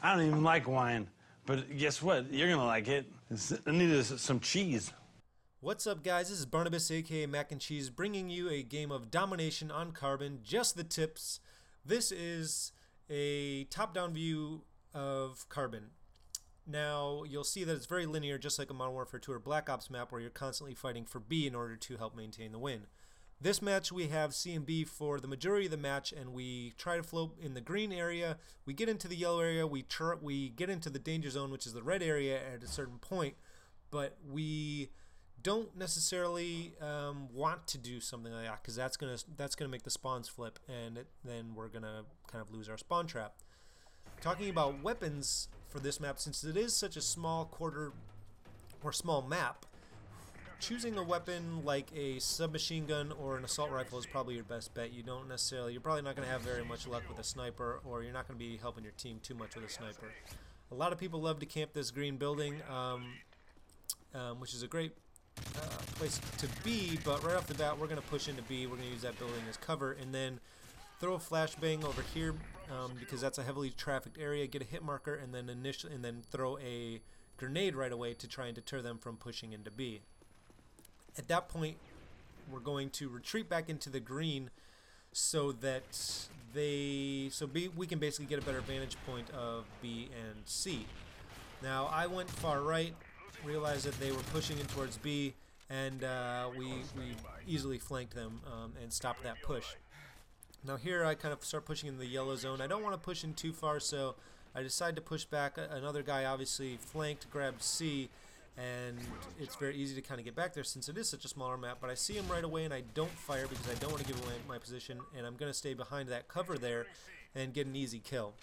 I don't even like wine, but guess what? You're gonna like it. I need some cheese. What's up, guys? This is Barnabas, aka Mac and Cheese, bringing you a game of Domination on Carbon, just the tips. This is a top-down view of Carbon. Now, you'll see that it's very linear, just like a Modern Warfare 2 or Black Ops map, where you're constantly fighting for B in order to help maintain the win. This match, we have C and B for the majority of the match, and we try to float in the green area. We get into the yellow area. We get into the danger zone, which is the red area at a certain point, but we don't necessarily want to do something like that, because that's gonna make the spawns flip, and then we're gonna kind of lose our spawn trap. Talking about weapons for this map, since it is such a small small map, choosing a weapon like a submachine gun or an assault rifle is probably your best bet. You're probably not going to have very much luck with a sniper, or you're not going to be helping your team too much with a sniper. A lot of people love to camp this green building, which is a great place to be, but right off the bat we're going to push into B. We're going to use that building as cover, and then throw a flashbang over here because that's a heavily trafficked area, get a hit marker, and then throw a grenade right away to try and deter them from pushing into B. At that point, we're going to retreat back into the green so that we can basically get a better vantage point of B and C. Now, I went far right, realized that they were pushing in towards B, and we easily flanked them and stopped that push. Now here I kind of start pushing in the yellow zone. I don't want to push in too far, so I decide to push back. Another guy obviously flanked, grabbed C, and it's very easy to kind of get back there since it is such a smaller map, but I see him right away and I don't fire because I don't want to give away my position, and I'm going to stay behind that cover there and get an easy kill.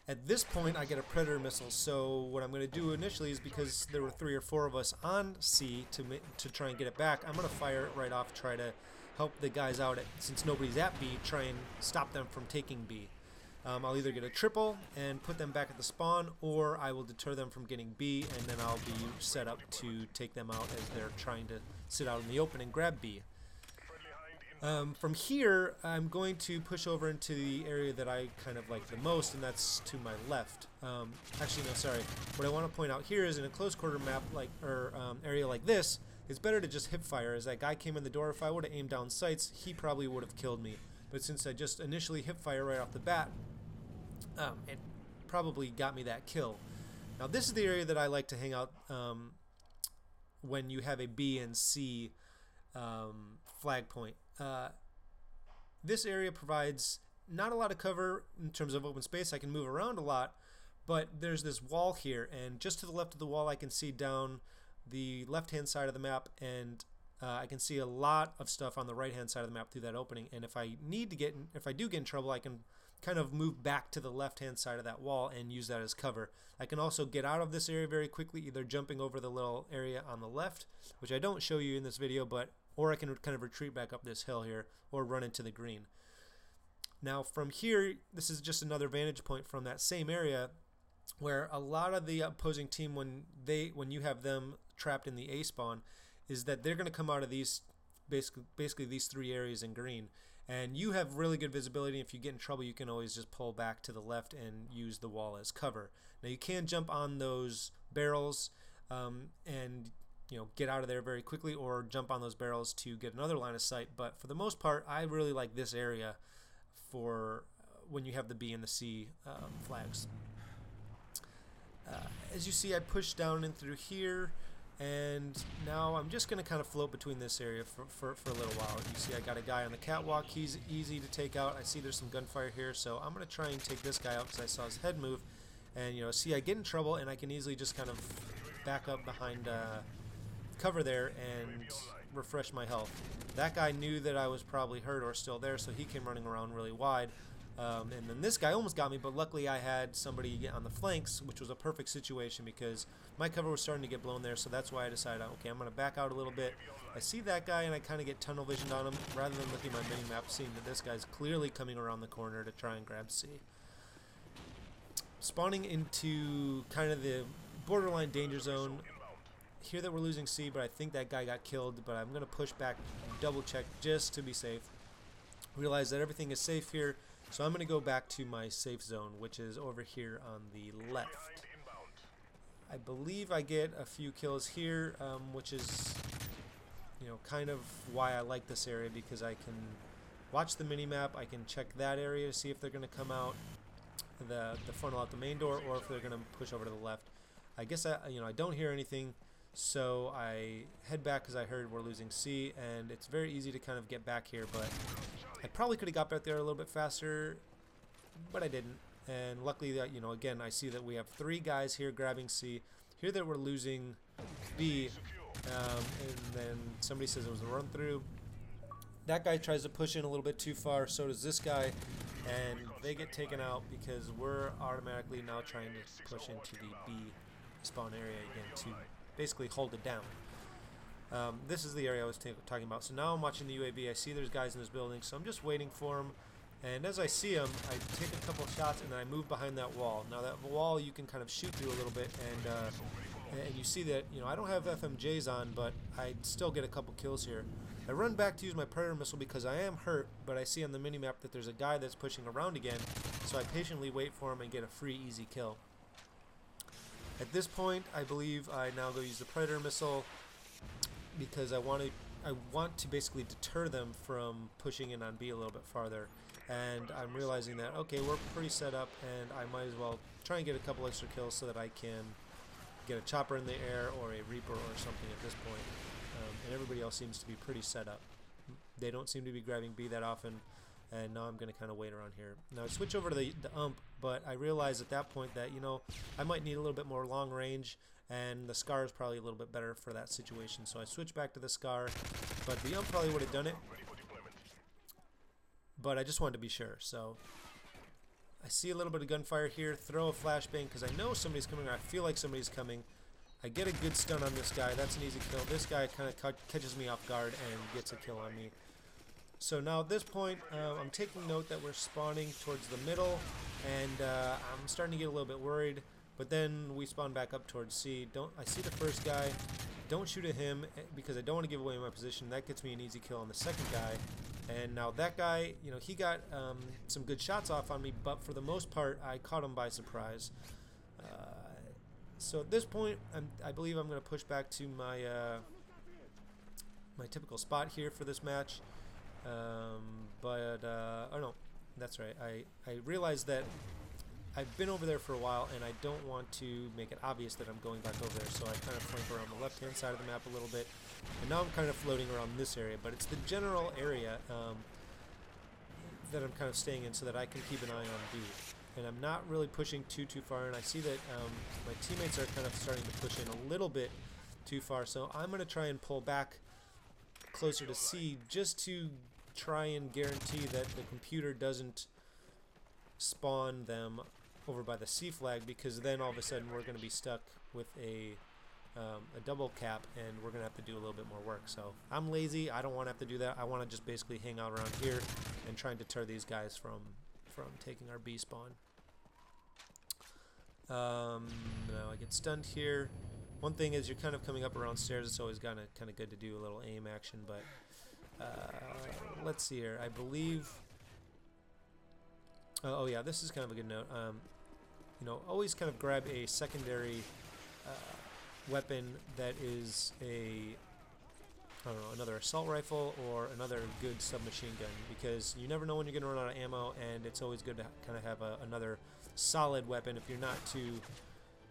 At this point I get a Predator missile, so what I'm going to do initially is, because there were 3 or 4 of us on C to try and get it back, I'm going to fire it right off, try to help the guys out, since nobody's at B, try and stop them from taking B. I'll either get a triple and put them back at the spawn, or I will deter them from getting B, and then I'll be set up to take them out as they're trying to sit out in the open and grab B. From here, I'm going to push over into the area that I kind of like the most, and that's to my left. Actually, no, sorry. What I want to point out here is, in a close quarter map area like this, it's better to just hip fire. As that guy came in the door, if I would have aimed down sights, he probably would have killed me. But since I just initially hip fire right off the bat, it probably got me that kill. Now this is the area that I like to hang out when you have a B and C flag point. This area provides not a lot of cover in terms of open space. I can move around a lot, but there's this wall here, and just to the left of the wall I can see down the left-hand side of the map, and I can see a lot of stuff on the right-hand side of the map through that opening. And if I do get in trouble, I can kind of move back to the left-hand side of that wall and use that as cover. I can also get out of this area very quickly, either jumping over the little area on the left, which I don't show you in this video, or I can kind of retreat back up this hill here, or run into the green. Now from here, this is just another vantage point from that same area, where a lot of the opposing team, when you have them trapped in the A spawn, is that they're going to come out of these basically these 3 areas in green, and you have really good visibility. If you get in trouble, you can always just pull back to the left and use the wall as cover. Now you can jump on those barrels and get out of there very quickly, or jump on those barrels to get another line of sight, but for the most part I really like this area for when you have the B and the C flags. As you see, I push down in through here, and now I'm just going to kind of float between this area for a little while. You see I got a guy on the catwalk. He's easy to take out. I see there's some gunfire here, so I'm going to try and take this guy out because I saw his head move. And see, I get in trouble, and I can easily just kind of back up behind cover there and refresh my health. That guy knew that I was probably hurt or still there, so he came running around really wide. And then this guy almost got me, but luckily I had somebody on the flanks, which was a perfect situation because my cover was starting to get blown there, so that's why I decided, okay, I'm going to back out a little bit. I see that guy, and I kind of get tunnel visioned on him, rather than looking at my mini-map, seeing that this guy's clearly coming around the corner to try and grab C. Spawning into kind of the borderline danger zone. Here that we're losing C, but I think that guy got killed, but I'm going to push back and double check just to be safe. Realize that everything is safe here. So I'm going to go back to my safe zone, which is over here on the left. I believe I get a few kills here, which is, you know, kind of why I like this area, because I can watch the mini-map, I can check that area to see if they're going to come out the funnel out the main door, or if they're going to push over to the left. I guess I don't hear anything, so I head back because I heard we're losing C, and it's very easy to kind of get back here, but I probably could have got back there a little bit faster, but I didn't. And luckily, that, you know, again, I see that we have 3 guys here grabbing C. Here that we're losing B, and then somebody says it was a run through. That guy tries to push in a little bit too far, so does this guy, and they get taken out because we're automatically now trying to push into the B spawn area again to basically hold it down. This is the area I was talking about. So now I'm watching the UAV. I see there's guys in this building, so I'm just waiting for them. And as I see them, I take a couple shots and then I move behind that wall. Now that wall you can kind of shoot through a little bit, and you see that, you know, I don't have FMJs on, but I still get a couple kills here. I run back to use my Predator missile because I am hurt, but I see on the minimap that there's a guy that's pushing around again, so I patiently wait for him and get a free easy kill. At this point, I believe I now go use the Predator missile because I want to basically deter them from pushing in on B a little bit farther. And I'm realizing that, okay, we're pretty set up, and I might as well try and get a couple extra kills so that I can get a chopper in the air or a Reaper or something at this point. And everybody else seems to be pretty set up. They don't seem to be grabbing B that often, and now I'm going to kind of wait around here. Now I switch over to the ump, but I realize at that point that, you know, I might need a little bit more long range, and the SCAR is probably a little bit better for that situation. So I switch back to the SCAR, but the ump probably would have done it. But I just wanted to be sure. So I see a little bit of gunfire here, throw a flashbang because I know somebody's coming, or I feel like somebody's coming. I get a good stun on this guy. That's an easy kill. This guy kind of catches me off guard and gets a kill on me. So now at this point, I'm taking note that we're spawning towards the middle, and I'm starting to get a little bit worried. But then we spawn back up towards C. I see the first guy. Don't shoot at him because I don't want to give away my position. That gets me an easy kill on the second guy. And now that guy, you know, he got some good shots off on me, but for the most part, I caught him by surprise. So at this point, I believe I'm going to push back to my my typical spot here for this match. Oh no, that's right. I realized that I've been over there for a while, and I don't want to make it obvious that I'm going back over there, so I kind of flank around the left-hand side of the map a little bit, and now I'm kind of floating around this area, but it's the general area that I'm kind of staying in so that I can keep an eye on B. And I'm not really pushing too far, and I see that my teammates are kind of starting to push in a little bit too far, so I'm going to try and pull back closer to C just to try and guarantee that the computer doesn't spawn them over by the C flag, because then all of a sudden we're going to be stuck with a double cap, and we're going to have to do a little bit more work. So I'm lazy. I don't want to have to do that. I want to just basically hang out around here and try and deter these guys from taking our B spawn. Now I get stunned here. One thing is, you're kind of coming up around stairs. It's always kind of good to do a little aim action, but let's see here. I believe. Oh yeah, this is kind of a good note. You know, always kind of grab a secondary weapon that is another assault rifle or another good submachine gun, because you never know when you're going to run out of ammo, and it's always good to kind of have another solid weapon if you're not too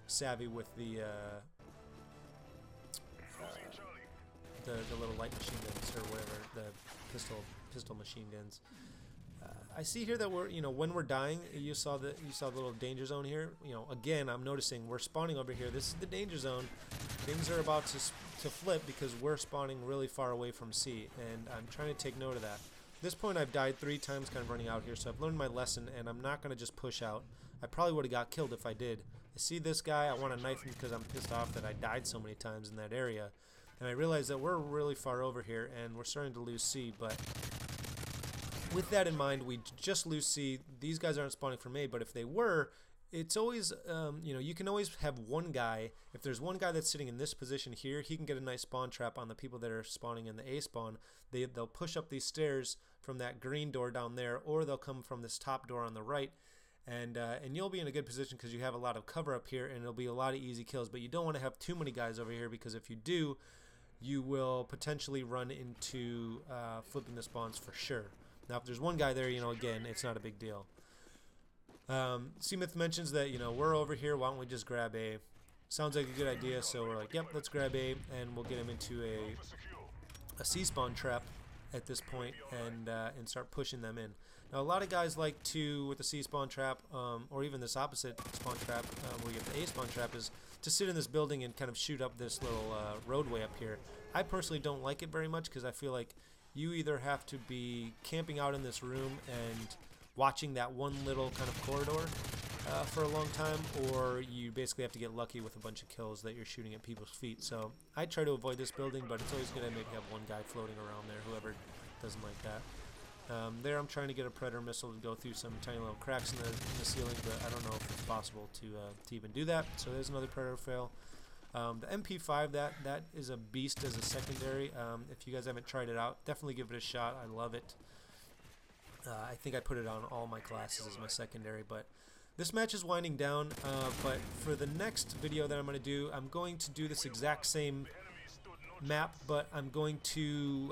savvy with the little light machine guns or whatever, the pistol machine guns. I see here that we're, you know, when we're dying, you saw the little danger zone here. You know, again, I'm noticing we're spawning over here. This is the danger zone. Things are about to flip because we're spawning really far away from C, and I'm trying to take note of that. At this point, I've died 3 times kind of running out here, so I've learned my lesson, and I'm not going to just push out. I probably would have got killed if I did. I see this guy. I want to knife him because I'm pissed off that I died so many times in that area, and I realize that we're really far over here, and we're starting to lose C, but with that in mind, we just lose C. These guys aren't spawning from A, but if they were, it's always, you can always have one guy. If there's one guy that's sitting in this position here, he can get a nice spawn trap on the people that are spawning in the A spawn. They'll push up these stairs from that green door down there, or they'll come from this top door on the right, and you'll be in a good position because you have a lot of cover up here, and it'll be a lot of easy kills. But you don't want to have too many guys over here, because if you do, you will potentially run into flipping the spawns for sure. Now, if there's one guy there, again, it's not a big deal. Seamith mentions that, we're over here, why don't we just grab A? Sounds like a good idea, so we're like, yep, let's grab A, and we'll get him into a C spawn trap at this point, and start pushing them in. Now, a lot of guys like to, with the C spawn trap, or even this opposite spawn trap, where you get the A spawn trap, is to sit in this building and kind of shoot up this little roadway up here. I personally don't like it very much, because I feel like you either have to be camping out in this room and watching that one little kind of corridor for a long time, or you basically have to get lucky with a bunch of kills that you're shooting at people's feet. So I try to avoid this building, but it's always good to maybe have one guy floating around there, whoever doesn't like that. There I'm trying to get a Predator missile to go through some tiny little cracks in the ceiling, but I don't know if it's possible to even do that. So there's another Predator fail. The MP5, that is a beast as a secondary. If you guys haven't tried it out, definitely give it a shot. I love it. I think I put it on all my classes as my secondary, but this match is winding down. But for the next video that I'm going to do this exact same map, but I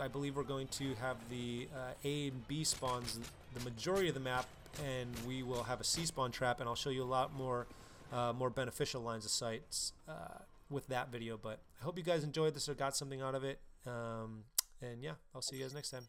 believe we're going to have the A and B spawns the majority of the map, and we will have a C spawn trap, and I'll show you a lot more beneficial lines of sight with that video. But I hope you guys enjoyed this or got something out of it, and yeah, I'll see you guys next time.